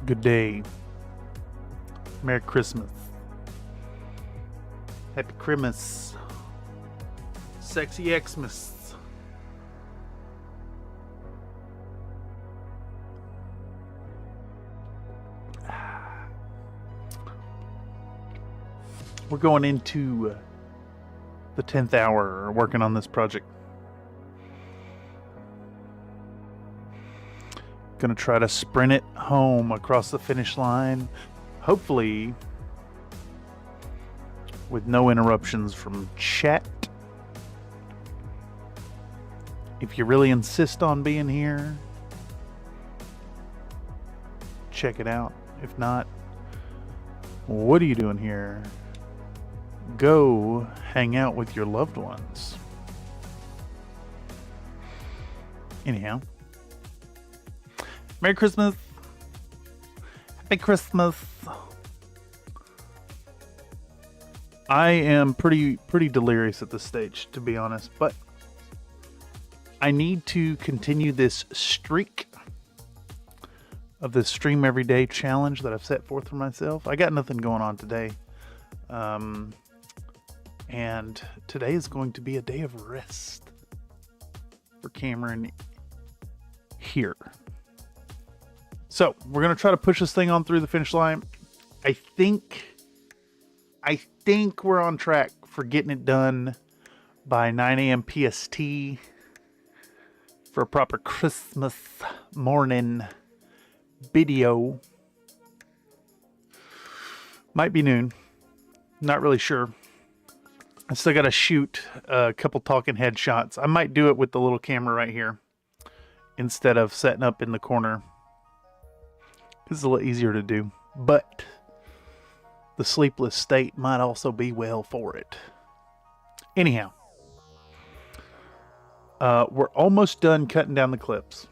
Good day. Merry Christmas. Happy Christmas. Sexy Xmas. We're going into the 10th hour working on this project. Gonna try to sprint it home across the finish line, hopefully with no interruptions from chat. If you really insist on being here, check it out. If not, what are you doing here? Go hang out with your loved ones. Anyhow, Merry Christmas. Happy Christmas. I am pretty delirious at this stage, to be honest, but I need to continue this streak of this stream every day challenge that I've set forth for myself. I got nothing going on today. And today is going to be a day of rest for Cameron here. So we're going to try to push this thing on through the finish line. I think we're on track for getting it done by 9 a.m. PST for a proper Christmas morning video. Might be noon. Not really sure. I still got to shoot a couple talking head shots. I might do it with the little camera right here instead of setting up in the corner. It's a little easier to do, but the sleepless state might also be well for it. Anyhow, we're almost done cutting down the clips.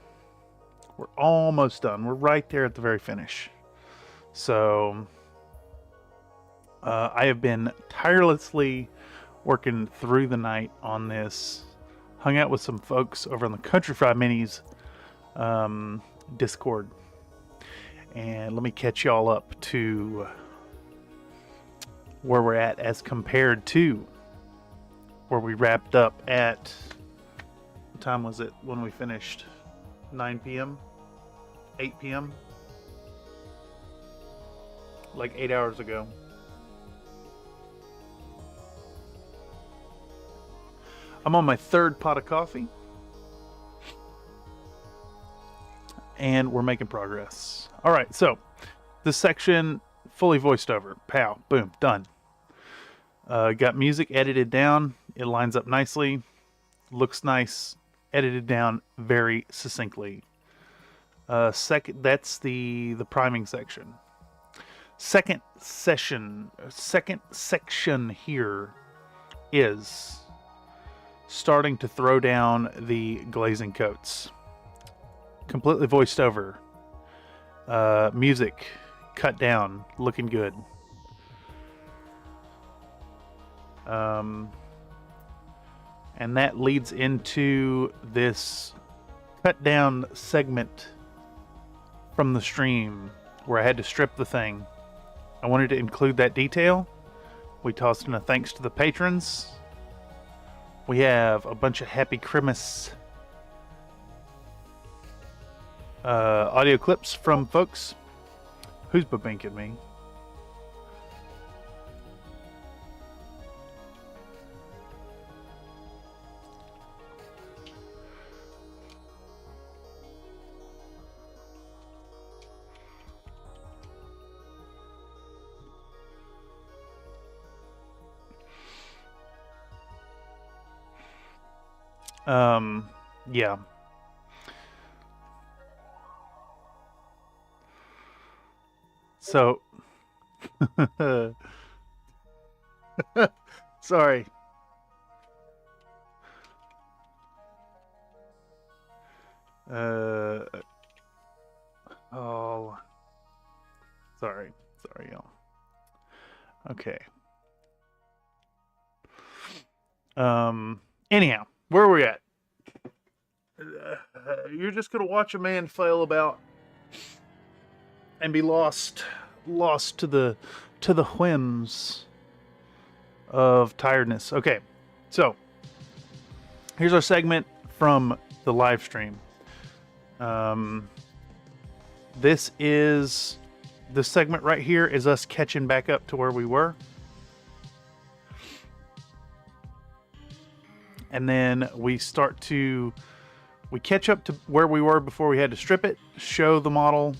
We're almost done. We're right there at the very finish. So I have been tirelessly working through the night on this. Hung out with some folks over on the Country Fried Minis Discord. And let me catch y'all up to where we're at as compared to where we wrapped up at, what time was it when we finished? 9 p.m.? 8 p.m.? Like 8 hours ago. I'm on my third pot of coffee. And we're making progress. All right, so this section fully voiced over. Pow, boom, done. Got music edited down. It lines up nicely. Looks nice. Edited down very succinctly. That's the priming section. Second section here is starting to throw down the glazing coats. Completely voiced over. Music cut down, looking good. And that leads into this cut down segment from the stream where I had to strip the thing. I wanted to include that detail. We tossed in a thanks to the patrons. We have a bunch of Happy Christmas audio clips from folks. Who's babinking me? Yeah. So, sorry. Oh, sorry, y'all. Okay. Anyhow, where are we at? You're just gonna watch a man flail about and be lost to the whims of tiredness. Okay, so here's our segment from the live stream. This segment right here is us catching back up to where we were. And then we catch up to where we were before we had to strip it, show the model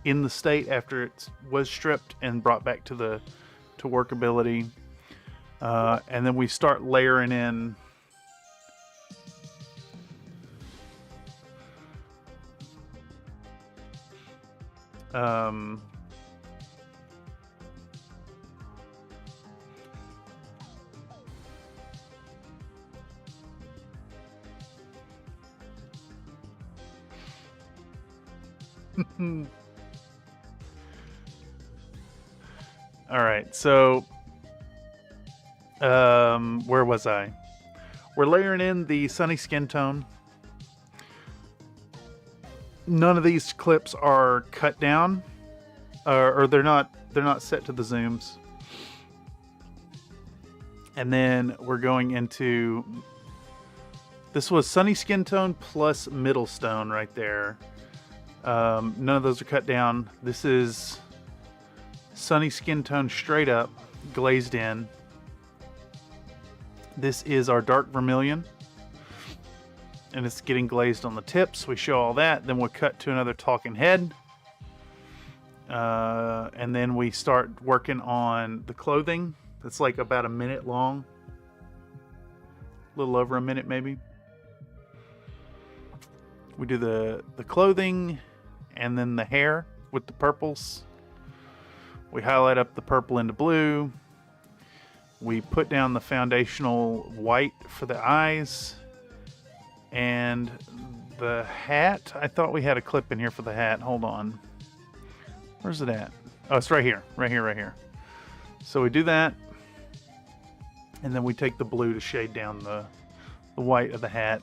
in the state after it was stripped and brought back to workability. And then we start layering in all right, so where was I? We're layering in the sunny skin tone. None of these clips are cut down, or they're not set to the zooms. And then we're going into, this was sunny skin tone plus middle stone right there. None of those are cut down. This is sunny skin tone straight up, glazed in. This is our dark vermilion, and it's getting glazed on the tips. We show all that, then we'll cut to another talking head. And then we start working on the clothing. It's like about a minute long. A little over a minute maybe. We do the clothing and then the hair with the purples. We highlight up the purple into blue. We put down the foundational white for the eyes. And the hat, I thought we had a clip in here for the hat. Hold on. Where's it at? Oh, it's right here. Right here, right here. So we do that. And then we take the blue to shade down the white of the hat.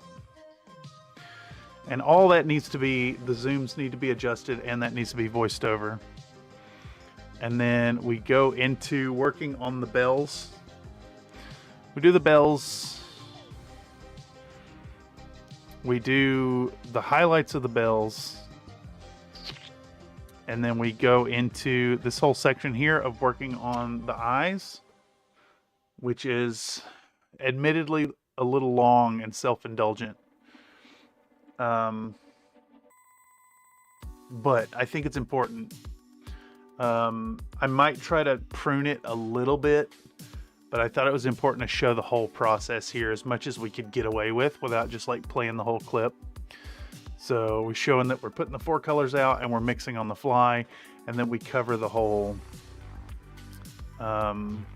And all that needs to be, the zooms need to be adjusted, and that needs to be voiced over. And then we go into working on the bells. We do the bells. We do the highlights of the bells. And then we go into this whole section here of working on the eyes, which is admittedly a little long and self-indulgent. But I think it's important. I might try to prune it a little bit, but I thought it was important to show the whole process here as much as we could get away with without just like playing the whole clip. So we're showing that we're putting the 4 colors out and we're mixing on the fly, and then we cover the whole,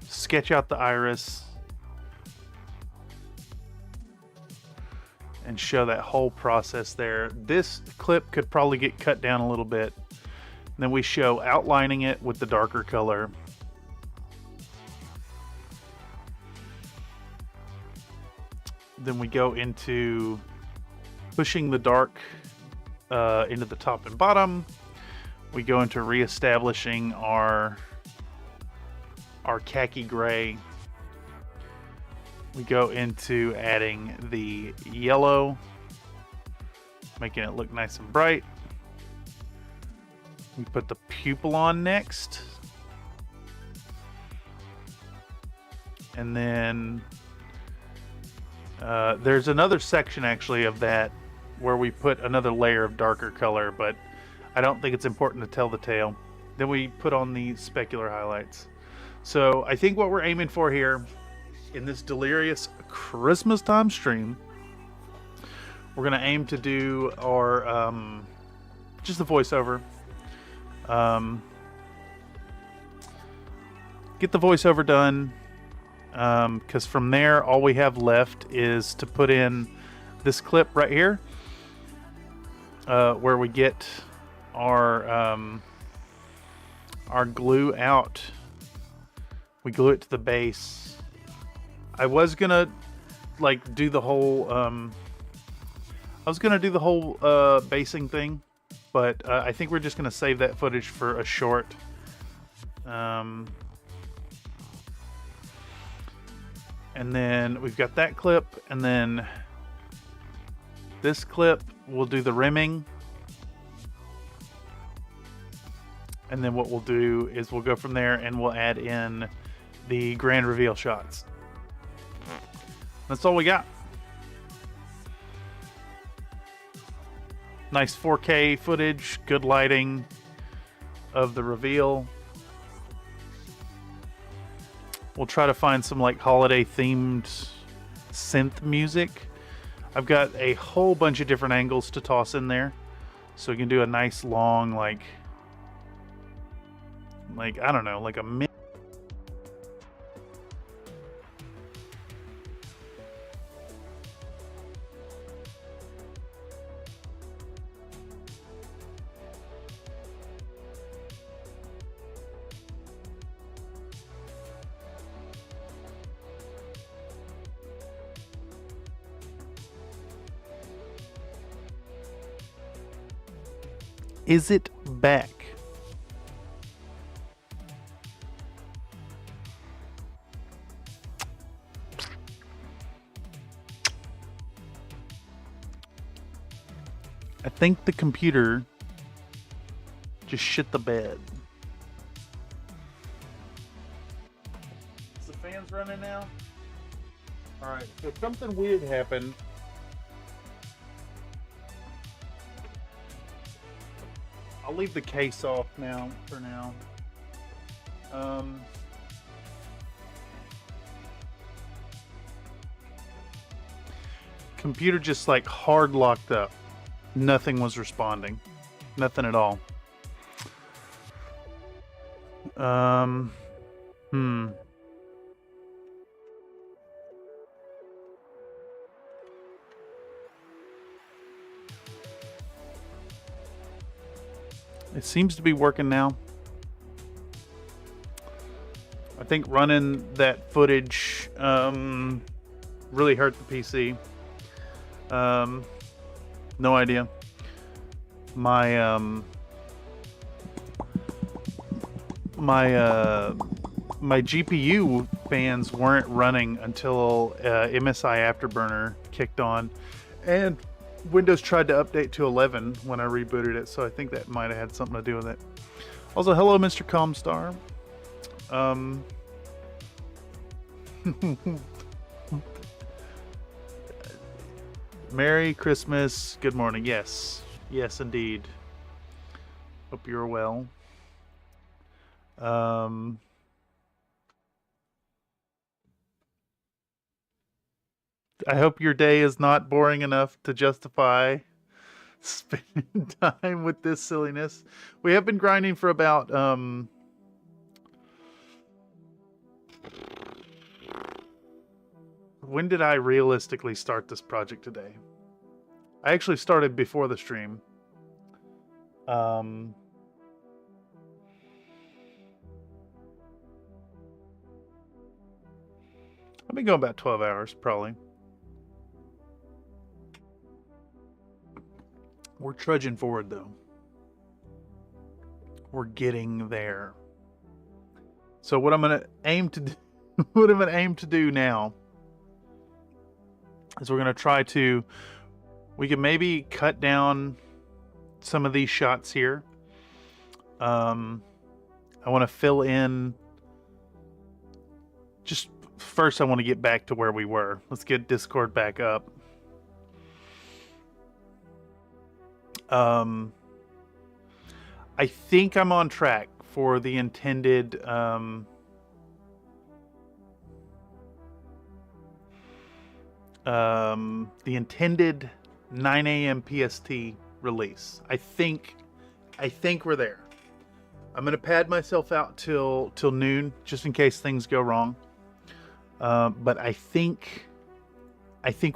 sketch out the iris and show that whole process there. This clip could probably get cut down a little bit. And then we show outlining it with the darker color. Then we go into pushing the dark into the top and bottom. We go into reestablishing our khaki gray. We go into adding the yellow, making it look nice and bright. We put the pupil on next. And then there's another section actually of that where we put another layer of darker color, but I don't think it's important to tell the tale. Then we put on the specular highlights. So I think what we're aiming for here in this delirious Christmas time stream, we're gonna aim to do our just the voiceover. Get the voiceover done, because from there all we have left is to put in this clip right here, where we get our glue out. We glue it to the base. I was gonna like do the whole basing thing, but I think we're just going to save that footage for a short. And then we've got that clip, and then this clip, we'll do the rimming. And then what we'll do is we'll go from there and we'll add in the grand reveal shots. That's all we got. Nice 4K footage, good lighting of the reveal. We'll try to find some like holiday themed synth music. I've got a whole bunch of different angles to toss in there. So we can do a nice long like I don't know, like a minute. Is it back? I think the computer just shit the bed. Is the fans running now? Alright, so something weird happened. I'll leave the case off now, for now. Computer just like hard locked up. Nothing was responding. Nothing at all. It seems to be working now. I think running that footage really hurt the PC. No idea. My my GPU fans weren't running until MSI Afterburner kicked on, and Windows tried to update to 11 when I rebooted it, so I think that might have had something to do with it. Also, hello, Mr. Comstar. Merry Christmas. Good morning. Yes. Yes, indeed. Hope you're well. I hope your day is not boring enough to justify spending time with this silliness. We have been grinding for about when did I realistically start this project today? I actually started before the stream. I've been going about 12 hours, probably. We're trudging forward, though. We're getting there. So what I'm going to aim to do, what I'm going to aim to do now is we're going to try to, we can maybe cut down some of these shots here. I want to fill in, just first I want to get back to where we were. Let's get Discord back up. I think I'm on track for the intended the intended 9 a.m. PST release. I think we're there. I'm gonna pad myself out till noon just in case things go wrong. But I think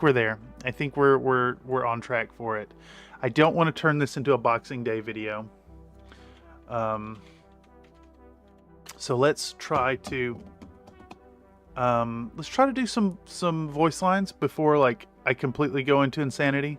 we're there. I think we're on track for it. I don't want to turn this into a Boxing Day video. So let's try to do some voice lines before like I completely go into insanity,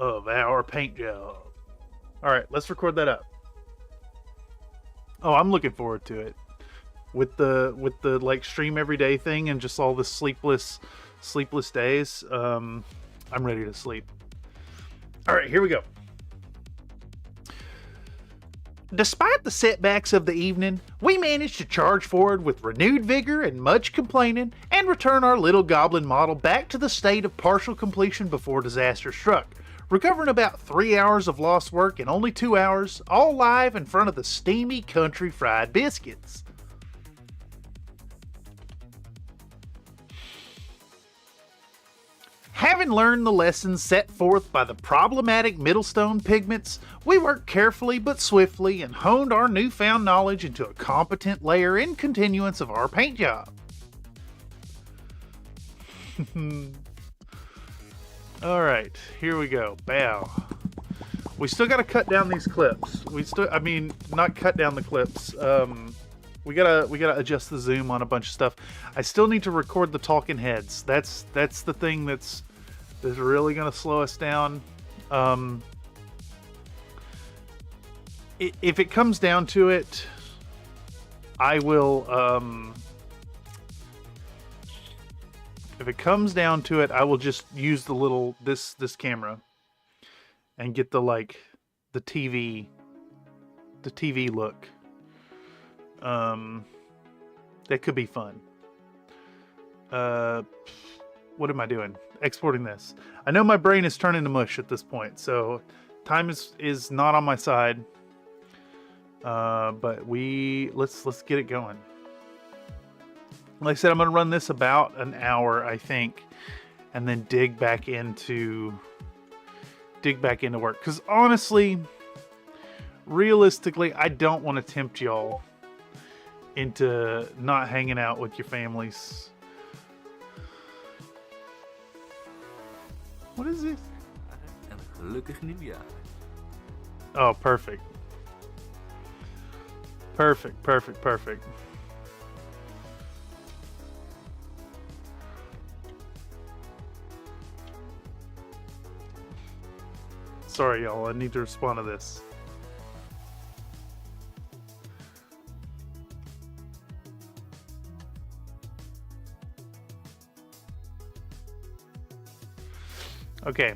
of our paint job. All right, let's record that up. Oh, I'm looking forward to it. With the like stream every day thing and just all the sleepless days, I'm ready to sleep. All right, here we go. Despite the setbacks of the evening, we managed to charge forward with renewed vigor and much complaining and return our little goblin model back to the state of partial completion before disaster struck, recovering about 3 hours of lost work in only 2 hours, all live in front of the steamy country fried biscuits. Having learned the lessons set forth by the problematic Middlestone pigments, we worked carefully but swiftly and honed our newfound knowledge into a competent layer in continuance of our paint job. Alright, here we go. Bow. We still gotta cut down these clips. Not cut down the clips. We gotta adjust the zoom on a bunch of stuff. I still need to record the talking heads. That's the thing that's really gonna slow us down. If it comes down to it, I will. If it comes down to it, I will just use the little this camera and get the TV look. That could be fun. What am I doing? Exporting this. I know my brain is turning to mush at this point, so time is not on my side. But let's get it going. Like I said, I'm gonna run this about an hour, I think, and then dig back into work. Because honestly, realistically, I don't want to tempt y'all into not hanging out with your families. What is this? En gelukkig nieuwjaar. Oh, perfect. Perfect. Sorry, y'all. I need to respond to this. Okay,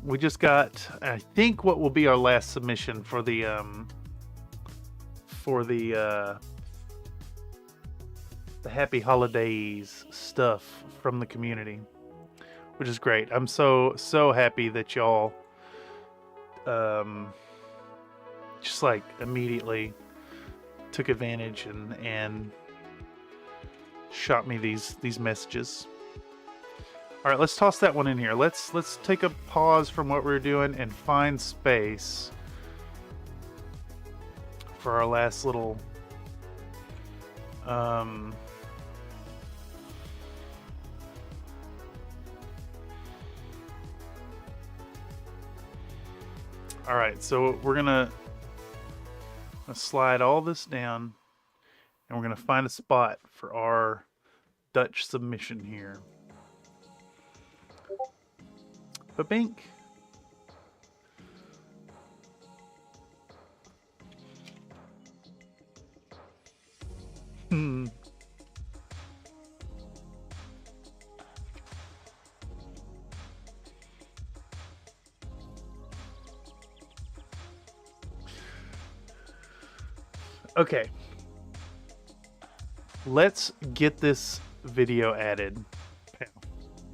we just got, I think, what will be our last submission for the Happy Holidays stuff from the community, which is great. I'm so happy that y'all just like immediately took advantage and shot me these messages. All right, let's toss that one in here. Let's take a pause from what we're doing and find space for our last little all right, so we're gonna slide all this down and we're gonna find a spot for our Dutch submission here. Ba-bink. Okay. Let's get this video added.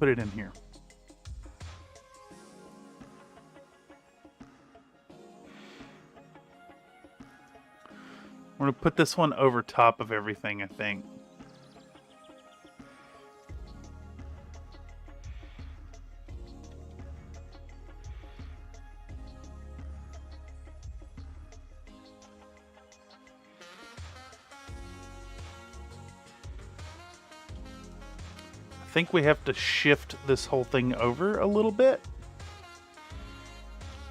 Put it in here. We're going to put this one over top of everything, I think. I think we have to shift this whole thing over a little bit.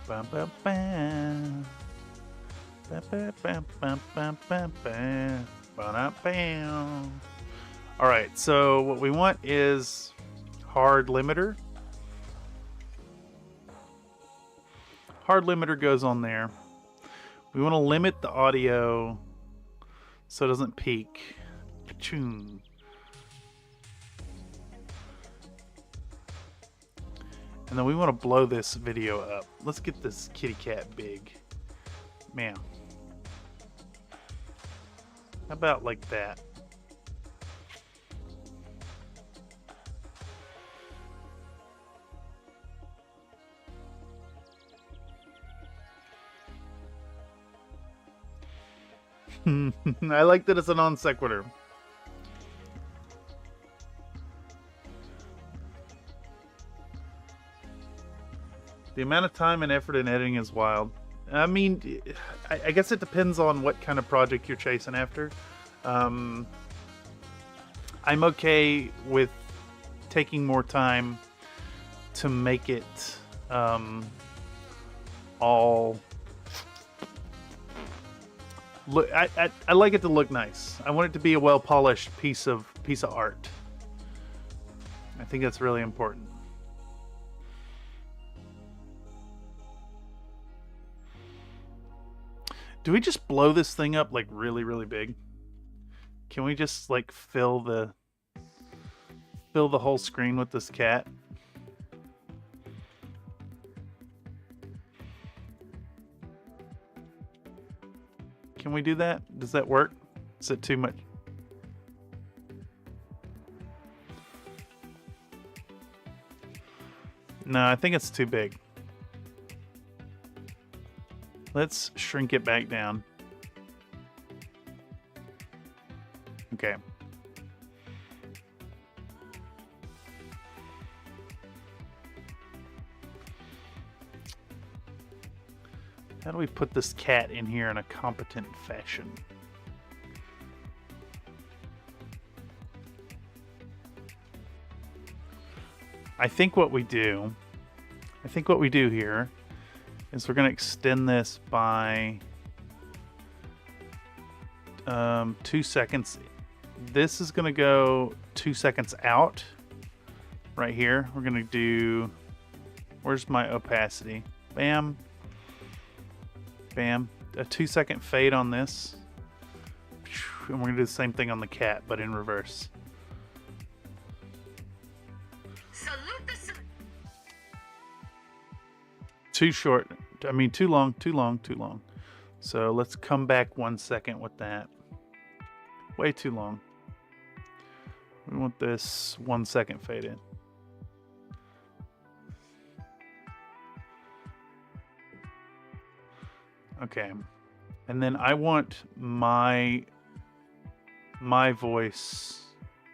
Bam, bam, bam. Alright, so what we want is hard limiter. hard limiter goes on there. We want to limit the audio so it doesn't peak. Pachoon. And then we want to blow this video up. Let's get this kitty cat big. Man. How about like that? I like that it's a non sequitur. The amount of time and effort in editing is wild. I mean, I guess it depends on what kind of project you're chasing after. I'm okay with taking more time to make it all look. I like it to look nice. I want it to be a well-polished piece of art. I think that's really important. Do we just blow this thing up like really, really big? Can we just like fill the whole screen with this cat? Can we do that? Does that work? Is it too much? No, I think it's too big. Let's shrink it back down. Okay. How do we put this cat in here in a competent fashion? I think what we do here is we're going to extend this by 2 seconds. This is going to go 2 seconds out right here. We're going to do, where's my opacity? Bam. Bam. A 2 second fade on this. And we're going to do the same thing on the cat, but in reverse. Too short. I mean, too long, too long, too long. So let's come back 1 second with that. Way too long. We want this 1 second fade in. Okay. And then I want my voice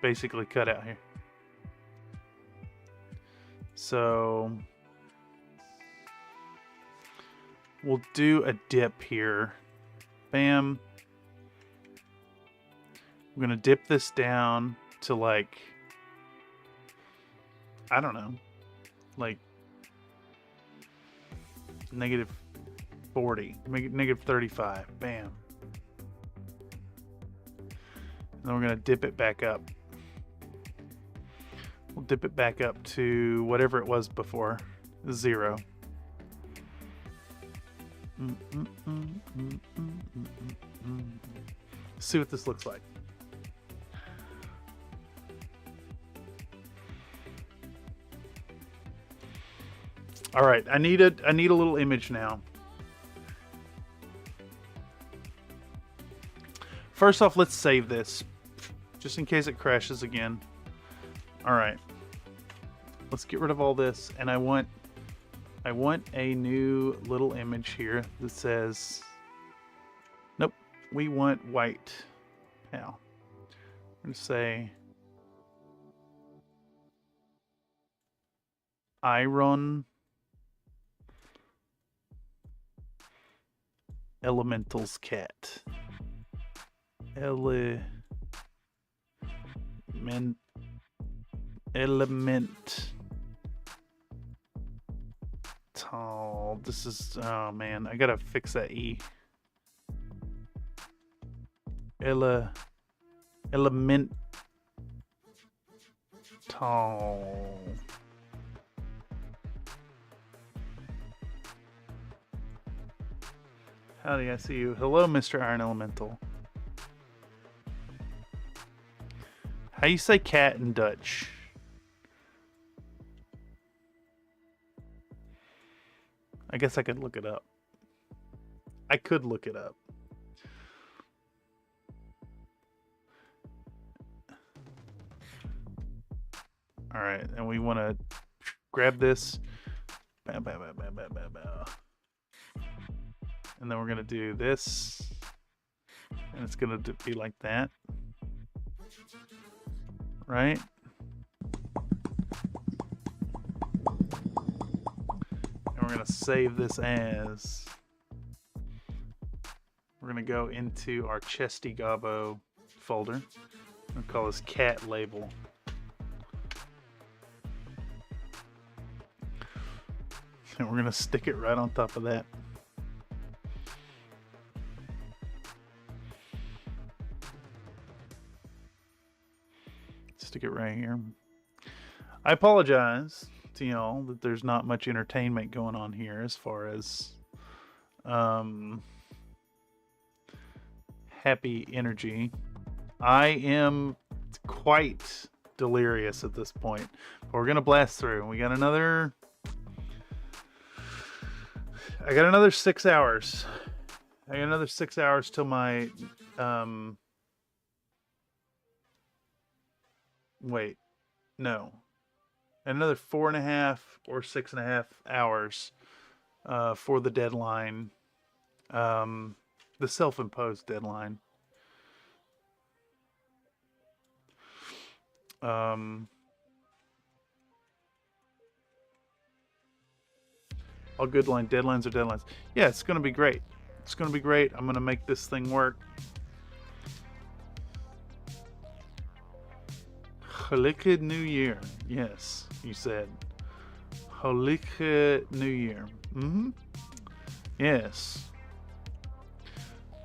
basically cut out here. So we'll do a dip here. Bam. I'm gonna dip this down to like, I don't know, like negative 40, negative 35. Bam. And then we're gonna dip it back up. We'll dip it back up to whatever it was before, 0. See what this looks like. All right, I need a little image now. First off, let's save this just in case it crashes again. All right, let's get rid of all this, and I want a new little image here that says, nope, we want white. Now, I'm going to say Iron Elemental's cat. Element. Tall. This is, oh man, I gotta fix that E. Element. Tall. Howdy, I see you. Hello, Mr. Iron Elemental. How you say cat in Dutch? I guess I could look it up. I could look it up. All right, and we want to grab this. Bow, bow, bow, bow, bow, bow, bow. And then we're going to do this. And it's going to be like that. Right? And we're going to save this as... We're going to go into our Chesty Gobbo folder. We'll call this cat label. And we're going to stick it right on top of that. Stick it right here. I apologize to y'all that there's not much entertainment going on here as far as happy energy. I am quite delirious at this point, but we're gonna blast through. We got another. I got another 6 hours. I got another 6 hours till my wait, no. Another 4.5 or 6.5 hours for the deadline. The self-imposed deadline. All good line, deadlines are deadlines. Yeah, it's going to be great. It's going to be great. I'm going to make this thing work. Gelukkig New Year. Yes, you said. Gelukkig New Year. Yes.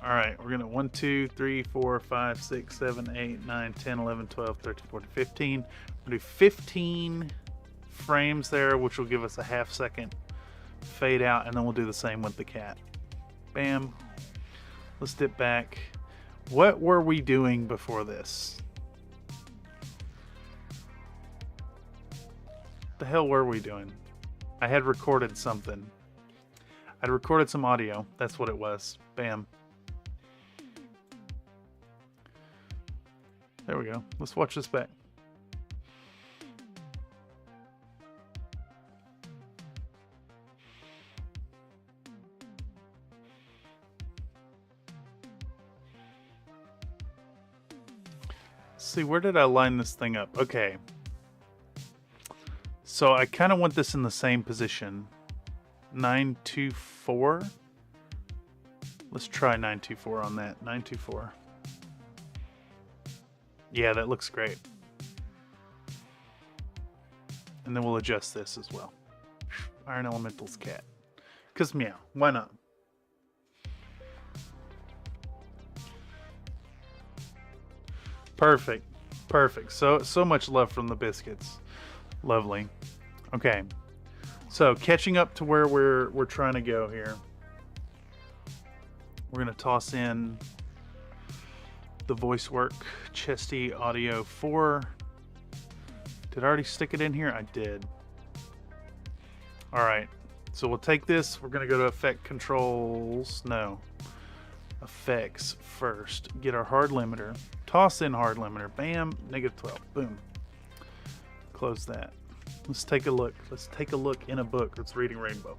All right, we're going to 1, 2, 3, 4, 5, 6, 7, 8, 9, 10, 11, 12, 13, 14, 15. We'll do 15 frames there, which will give us a half second fade out, and then we'll do the same with the cat. Bam. Let's dip back. What were we doing before this? The hell were we doing? I had recorded something. I'd recorded some audio. That's what it was. Bam. There we go. Let's watch this back. See, where did I line this thing up? Okay. So I kind of want this in the same position. 924. Let's try 924 on that. 924. Yeah, that looks great. And then we'll adjust this as well. Iron Elemental's cat. Because meow. Why not? Perfect. Perfect. So much love from the biscuits. Lovely. Okay. So catching up to where we're trying to go here. We're going to toss in the voice work Chesty Audio 4. Did I already stick it in here? I did. All right. So we'll take this. We're going to go to effect controls. No. Effects first. Get our hard limiter. Toss in hard limiter. Bam. -12. Boom. Close that. Let's take a look. Let's take a look in a book that's reading Rainbow.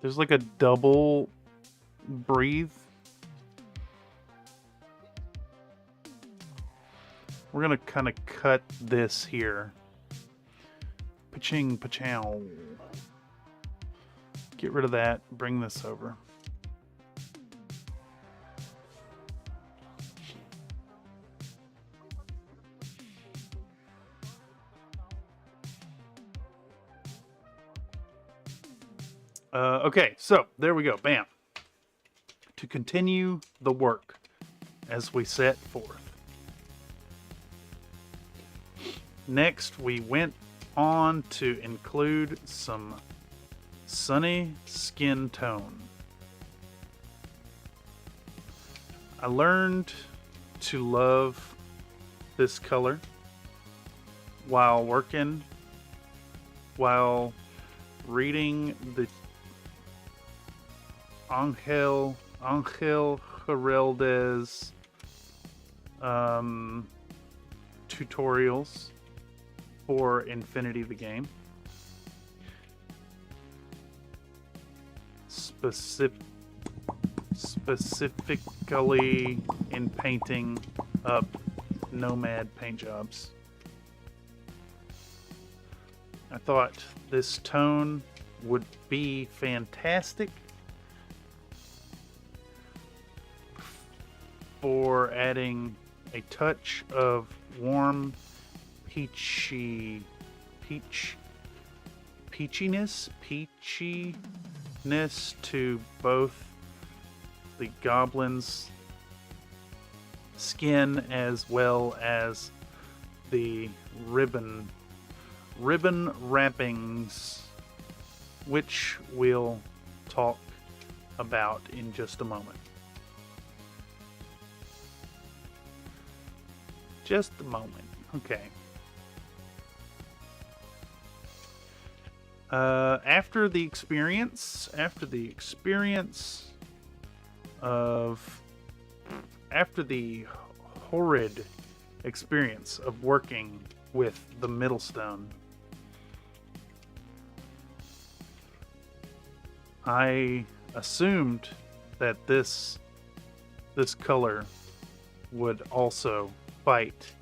There's like a double breathe. We're gonna kind of cut this here. Paching, pachow. Get rid of that. Bring this over. Okay, so there we go. Bam. To continue the work as we set forth. Next, we went on to include some sunny skin tone. I learned to love this color while reading the Angel Heraldez tutorials for Infinity the game. Specifically in painting up nomad paint jobs. I thought this tone would be fantastic for adding a touch of warm peachiness to both the goblin's skin as well as the ribbon wrappings, which we'll talk about in just a moment. Just a moment. Okay. After the horrid experience of working with the Middlestone, I assumed that this color would also fight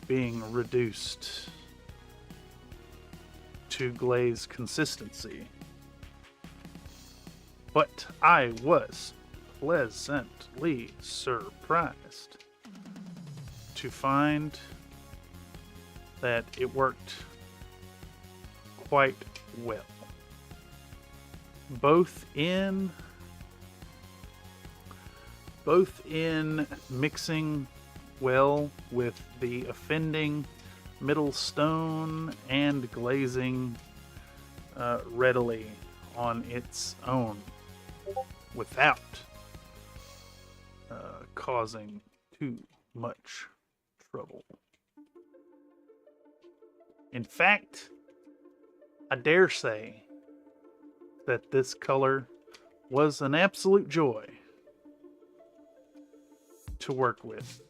being reduced to glaze consistency. But I was pleasantly surprised to find that it worked quite well. Both in mixing well with the offending middle stone and glazing readily on its own without causing too much trouble. In fact, I dare say that this color was an absolute joy to work with.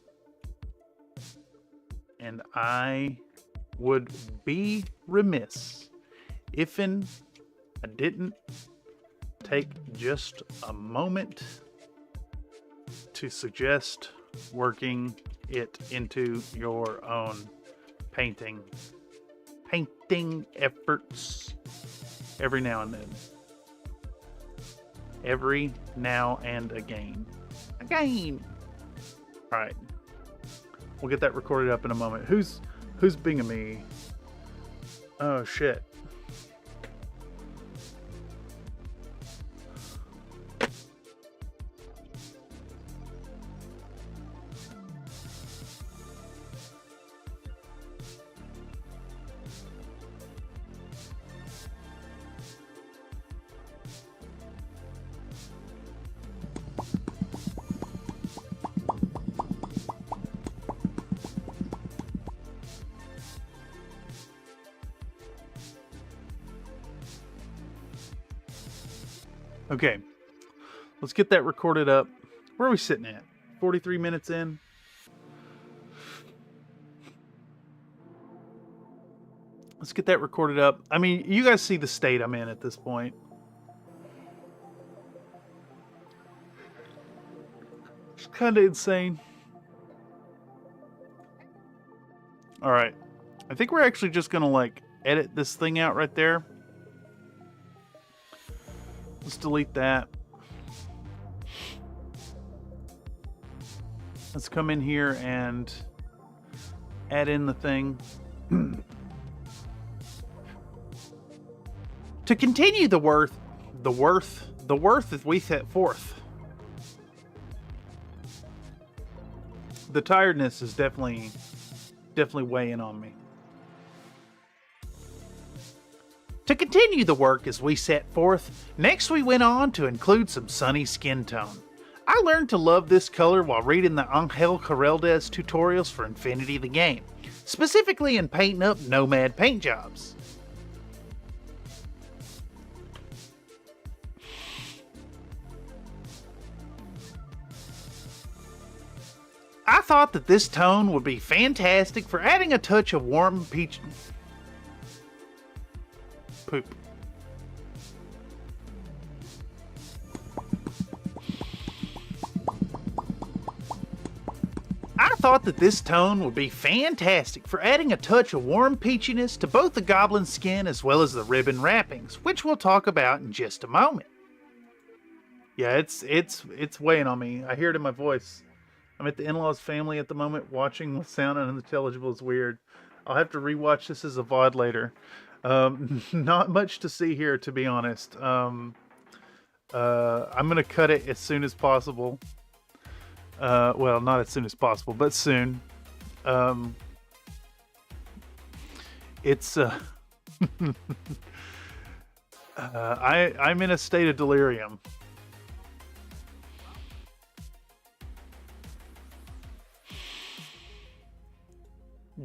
And I would be remiss if I didn't take just a moment to suggest working it into your own painting efforts every now and then. Every now and again. All right. We'll get that recorded up in a moment. Who's binging me? Oh shit. Okay, let's get that recorded up. Where are we sitting at? 43 minutes in? Let's get that recorded up. I mean, you guys see the state I'm in at this point. It's kind of insane. All right. I think we're actually just going to like edit this thing out right there. Let's delete that. Let's come in here and add in the thing. To continue the worth that we set forth. The tiredness is definitely weighing on me. To continue the work as we set forth, next we went on to include some sunny skin tone. I learned to love this color while reading the Angel Corraldez tutorials for Infinity the game, specifically in painting up Nomad paint jobs. I thought that this tone would be fantastic for adding a touch of warm peach... poop. I thought that this tone would be fantastic for adding a touch of warm peachiness to both the goblin skin as well as the ribbon wrappings, which we'll talk about in just a moment. Yeah, it's weighing on me. I hear it in my voice. I'm at the in-laws family at the moment, watching with sound unintelligible is weird. I'll have to rewatch this as a VOD later. Not much to see here, to be honest. I'm gonna cut it as soon as possible. Well, not as soon as possible, but soon. It's I'm in a state of delirium.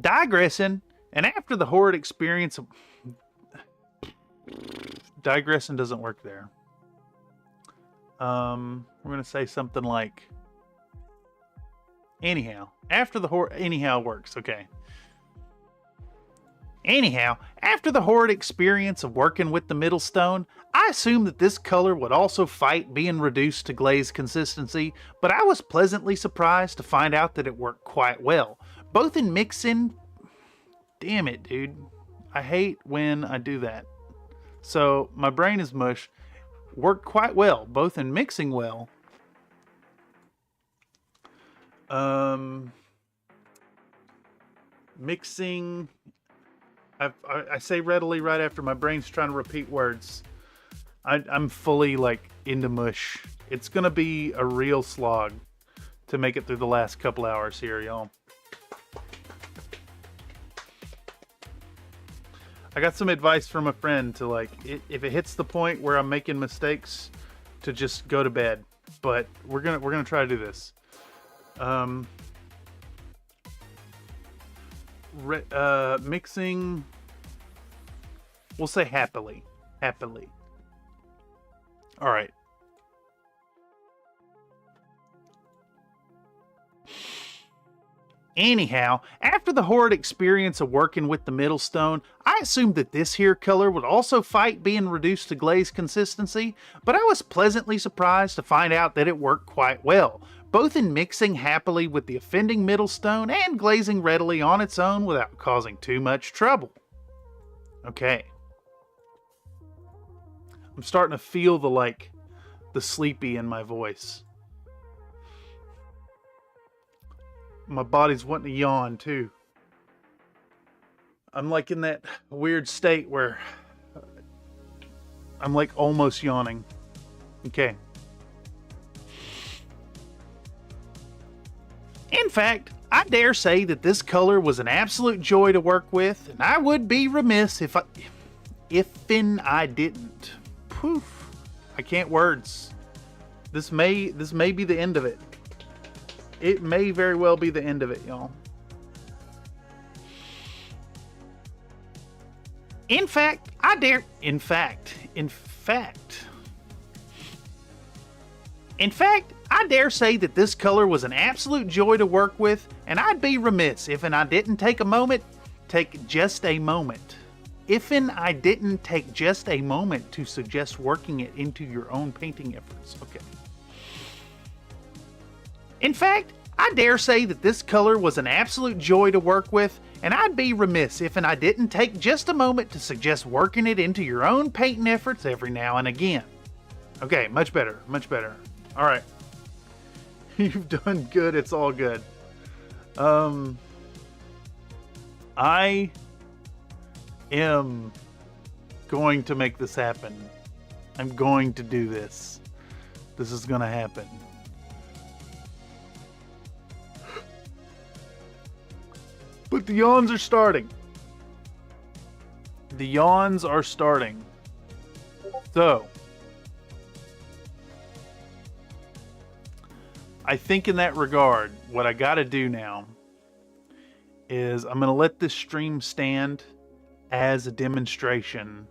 Digressing, and after the horrid experience of... Digressing doesn't work there. We're going to say something like... Anyhow, after the anyhow works, okay. Anyhow, after the horrid experience of working with the middle stone, I assumed that this color would also fight being reduced to glaze consistency, but I was pleasantly surprised to find out that it worked quite well. Both in mixing... Damn it, dude. I hate when I do that. So, my brain is mush. Worked quite well, both in mixing well. Mixing... I say readily right after my brain's trying to repeat words. I'm fully, like, into mush. It's gonna be a real slog to make it through the last couple hours here, y'all. I got some advice from a friend to, like, if it hits the point where I'm making mistakes, to just go to bed. But we're gonna try to do this. Mixing. We'll say happily. Happily. All right. Anyhow, after the horrid experience of working with the middle stone, I assumed that this here color would also fight being reduced to glaze consistency, but I was pleasantly surprised to find out that it worked quite well, both in mixing happily with the offending middle stone and glazing readily on its own without causing too much trouble. Okay. I'm starting to feel the sleepy in my voice. My body's wanting to yawn too. I'm like in that weird state where I'm like almost yawning. Okay. In fact, I dare say that this color was an absolute joy to work with, and I would be remiss if I didn't. Poof. I can't words. This may be the end of it. It may very well be the end of it, y'all. In fact, I dare say that this color was an absolute joy to work with, and I'd be remiss if I didn't take just a moment to suggest working it into your own painting efforts. Okay. In fact, I dare say that this color was an absolute joy to work with, and I'd be remiss if I didn't take just a moment to suggest working it into your own painting efforts every now and again. Okay, much better, much better. All right. You've done good, it's all good. I am going to make this happen. I'm going to do this. This is going to happen. But the yawns are starting. The yawns are starting. So, I think in that regard, what I got to do now is I'm going to let this stream stand as a demonstration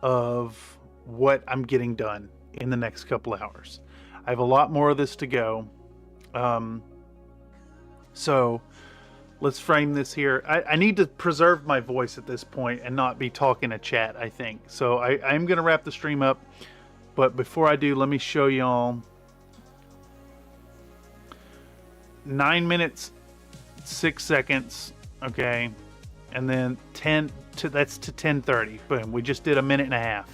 of what I'm getting done in the next couple of hours. I have a lot more of this to go. So let's frame this here. I need to preserve my voice at this point and not be talking to chat, I think. So I'm going to wrap the stream up. But before I do, let me show y'all 9 minutes, 6 seconds. Okay. And then that's to 10:30. Boom. We just did a minute and a half.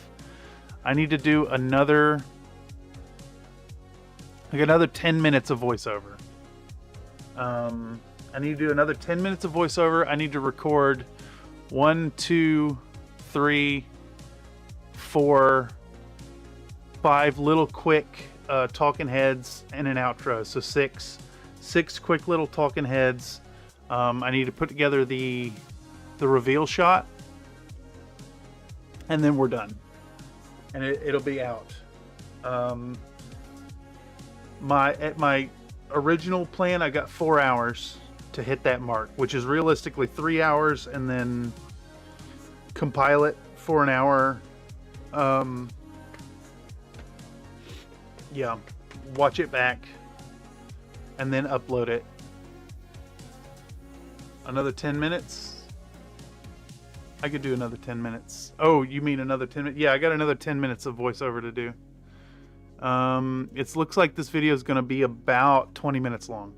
I need to do another 10 minutes of voiceover. I need to do another 10 minutes of voiceover. I need to record 1, 2, 3, 4, 5 little quick talking heads and an outro. So six quick little talking heads. I need to put together the reveal shot, and then we're done. And it'll be out. My original plan, I got 4 hours to hit that mark, which is realistically 3 hours, and then compile it for an hour. Yeah, watch it back, and then upload it. Another 10 minutes. I could do another 10 minutes. Oh, you mean another 10 minutes? Yeah, I got another 10 minutes of voiceover to do. It looks like this video is going to be about 20 minutes long.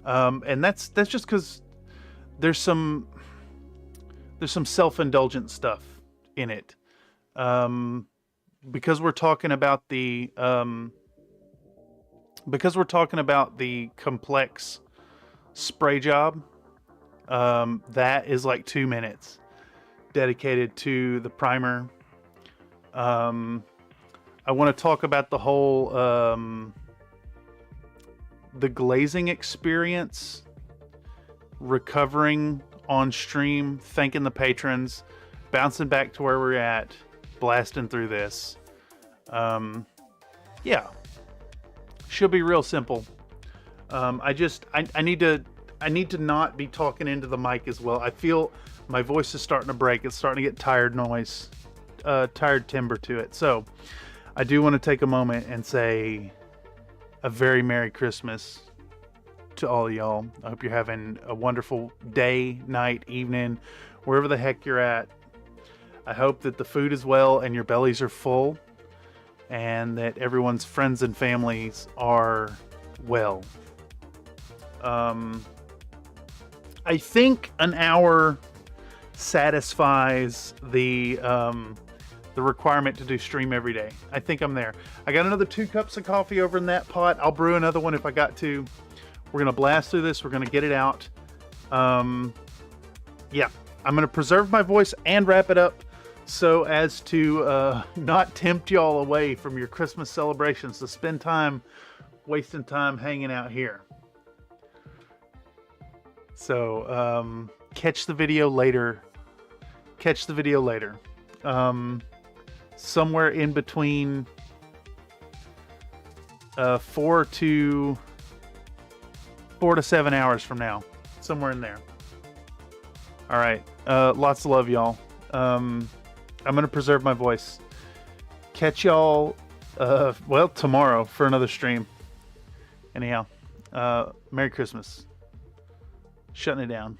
And that's just because there's some self-indulgent stuff in it. Because we're talking about the complex spray job. That is like 2 minutes dedicated to the primer. I want to talk about the whole the glazing experience, recovering on stream, thanking the patrons, bouncing back to where we're at, blasting through this. Yeah, should be real simple. I need to not be talking into the mic as well. I feel my voice is starting to break. It's starting to get tired timbre to it. So I do want to take a moment and say a very Merry Christmas to all of y'all. I hope you're having a wonderful day, night, evening, wherever the heck you're at. I hope that the food is well and your bellies are full, and that everyone's friends and families are well. I think an hour satisfies the requirement to do stream every day. I think I'm there. I got another 2 cups of coffee over in that pot. I'll brew another one if I got to. We're gonna blast through this. We're gonna get it out. Yeah, I'm gonna preserve my voice and wrap it up so as to not tempt y'all away from your Christmas celebrations to spend time wasting time hanging out here. So catch the video later. Somewhere in between 4 to 7 hours from now, somewhere in there. All right, lots of love, y'all. I'm gonna preserve my voice. Catch y'all well tomorrow for another stream. Anyhow, Merry Christmas. Shutting it down.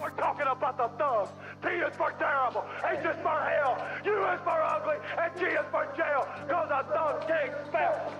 We're talking about the thugs. T is for terrible, H is for hell, U is for ugly, and G is for jail, cause a thug can't spell.